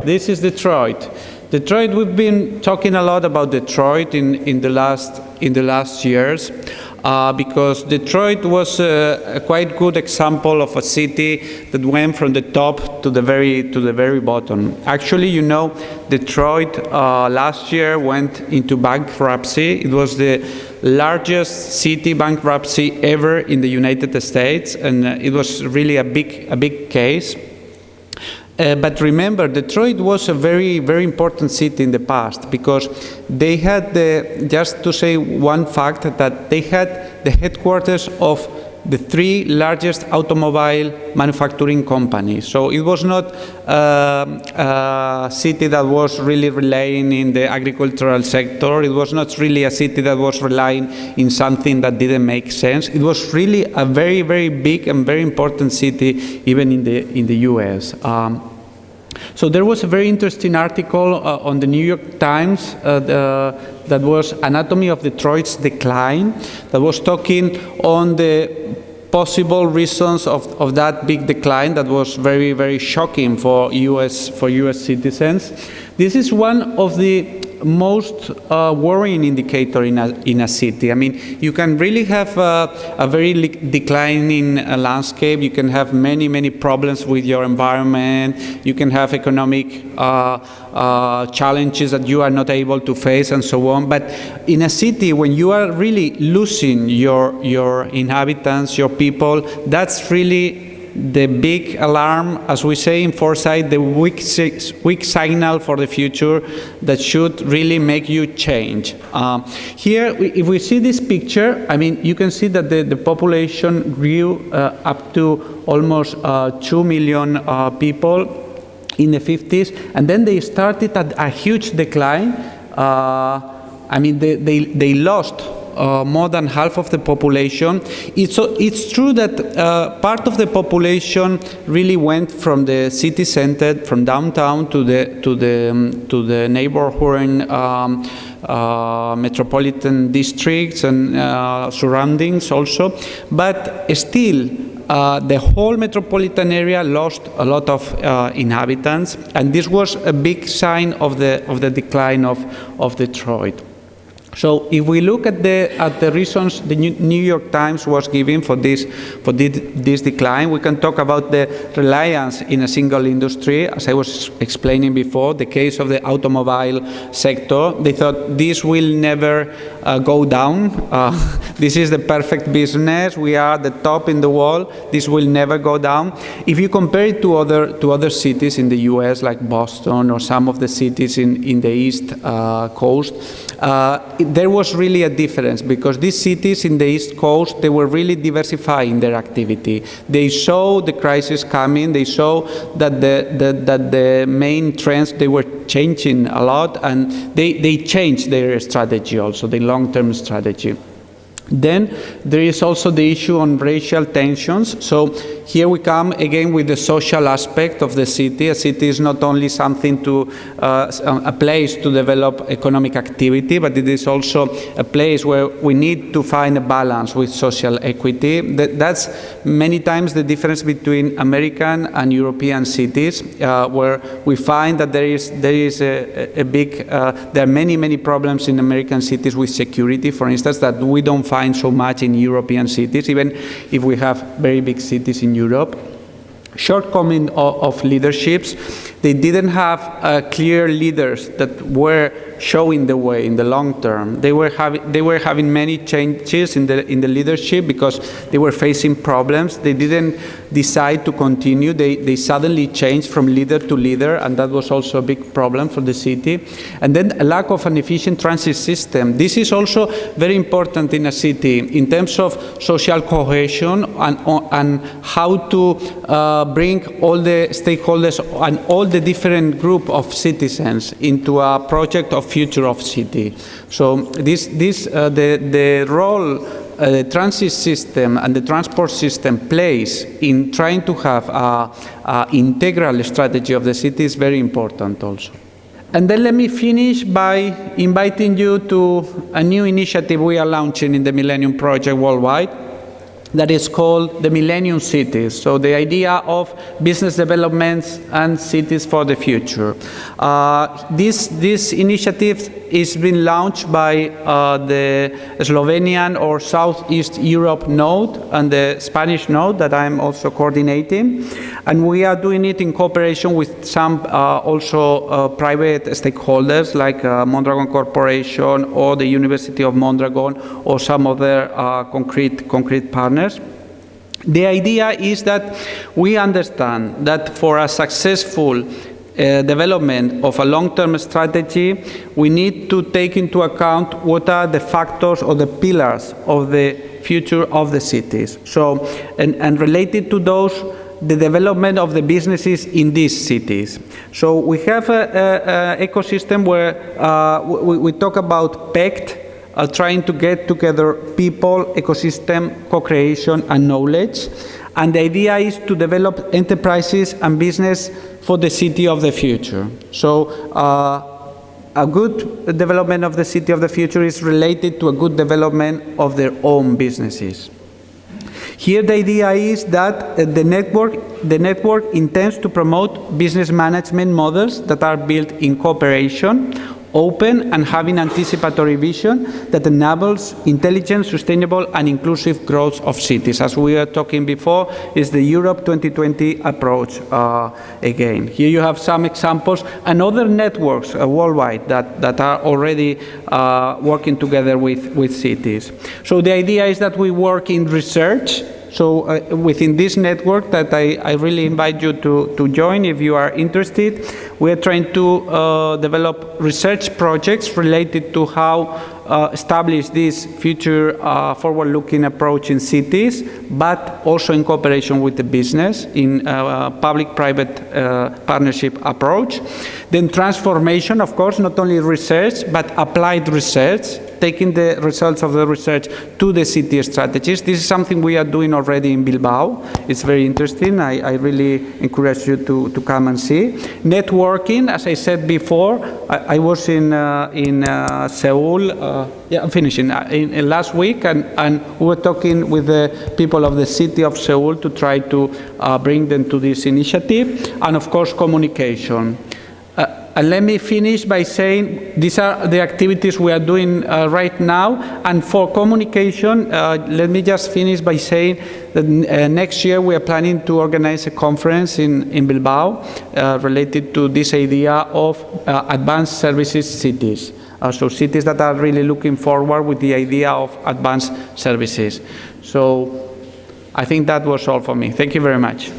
This is Detroit. Detroit, we've been talking a lot about Detroit in the last years. Because Detroit was a quite good example of a city that went from the top to the very bottom. Actually, you know, Detroit last year went into bankruptcy. It was the largest city bankruptcy ever in the United States, and it was really a big case. But remember, Detroit was a very important city in the past because they had just to say one fact, that they had the headquarters of the 3 largest automobile manufacturing companies. So it was not a city that was really relying in the agricultural sector. It was not really a city that was relying in something that didn't make sense. It was really a very big and very important city, even in the US. So there was a very interesting article on the New York Times that was Anatomy of Detroit's Decline, that was talking on the possible reasons of that big decline that was very shocking for US citizens. This is one of the most worrying indicator in a city. I mean, you can really have a very declining landscape. You can have many problems with your environment. You can have economic challenges that you are not able to face, and so on. But in a city, when you are really losing your inhabitants, your people, that's really the big alarm, as we say in foresight, the weak signal for the future that should really make you change. Here, if we see this picture, I mean, you can see that the population grew up to almost 2 million people in the 50s, and then they started at a huge decline. I mean, they lost more than half of the population. It's true that part of the population really went from the city center, from downtown, to the neighborhood metropolitan districts and surroundings also. But still, the whole metropolitan area lost a lot of inhabitants, and this was a big sign of the decline of Detroit. So if we look at the reasons the New York Times was giving for this decline, we can talk about the reliance in a single industry. As I was explaining before, the case of the automobile sector, they thought this will never go down. This is the perfect business. We are the top in the world. This will never go down. If you compare it to other cities in the U.S. like Boston or some of the cities in the East Coast, there was really a difference, because these cities in the East Coast, they were really diversifying their activity. They saw the crisis coming. They saw that the main trends, they were changing a lot, and they changed their strategy also, the long-term strategy. Then there is also the issue on racial tensions. So here we come again with the social aspect of the city. A city is not only something a place to develop economic activity, but it is also a place where we need to find a balance with social equity. That's many times the difference between American and European cities, where we find that there are many problems in American cities with security, for instance, that we don't find so much in European cities, even if we have very big cities in Europe. Shortcoming of leaderships. They didn't have clear leaders that were showing the way in the long term. They were having many changes in the leadership because they were facing problems. They didn't decide to continue. They suddenly changed from leader to leader, and that was also a big problem for the city. And then a lack of an efficient transit system. This is also very important in a city in terms of social cohesion and how to bring all the stakeholders and all the different group of citizens into a project of future of city. So the role the transit system and the transport system plays in trying to have an integral strategy of the city is very important also. And then let me finish by inviting you to a new initiative we are launching in the Millennium Project worldwide. that is called the Millennium Cities. So the idea of business developments and cities for the future. This initiative is being launched by the Slovenian or Southeast Europe node and the Spanish node that I'm also coordinating. And we are doing it in cooperation with some also private stakeholders like Mondragon Corporation or the University of Mondragon or some other concrete partners. The idea is that we understand that for a successful development of a long-term strategy, we need to take into account what are the factors or the pillars of the future of the cities. So, and related to those, the development of the businesses in these cities. So we have an ecosystem where we talk about PECT, trying to get together people, ecosystem, co-creation, and knowledge. And the idea is to develop enterprises and business for the city of the future. So a good development of the city of the future is related to a good development of their own businesses. Here the idea is that the network intends to promote business management models that are built in cooperation, open and having anticipatory vision that enables intelligent, sustainable and inclusive growth of cities. As we were talking before, is the Europe 2020 approach again. Here you have some examples and other networks worldwide that are already working together with cities. So the idea is that we work in research. So within this network that I really invite you to join if you are interested. We are trying to develop research projects related to how establish this future forward-looking approach in cities, but also in cooperation with the business in public-private partnership approach. Then transformation, of course, not only research, but applied research, taking the results of the research to the city strategies. This is something we are doing already in Bilbao. It's very interesting. I really encourage you to come and see. Networking, as I said before, I was in Seoul. I'm finishing. In last week, and we were talking with the people of the city of Seoul to try to bring them to this initiative, and of course communication. And let me finish by saying these are the activities we are doing right now. And for communication, let me just finish by saying that next year we are planning to organize a conference in Bilbao related to this idea of advanced services cities. So cities that are really looking forward with the idea of advanced services. So I think that was all for me. Thank you very much.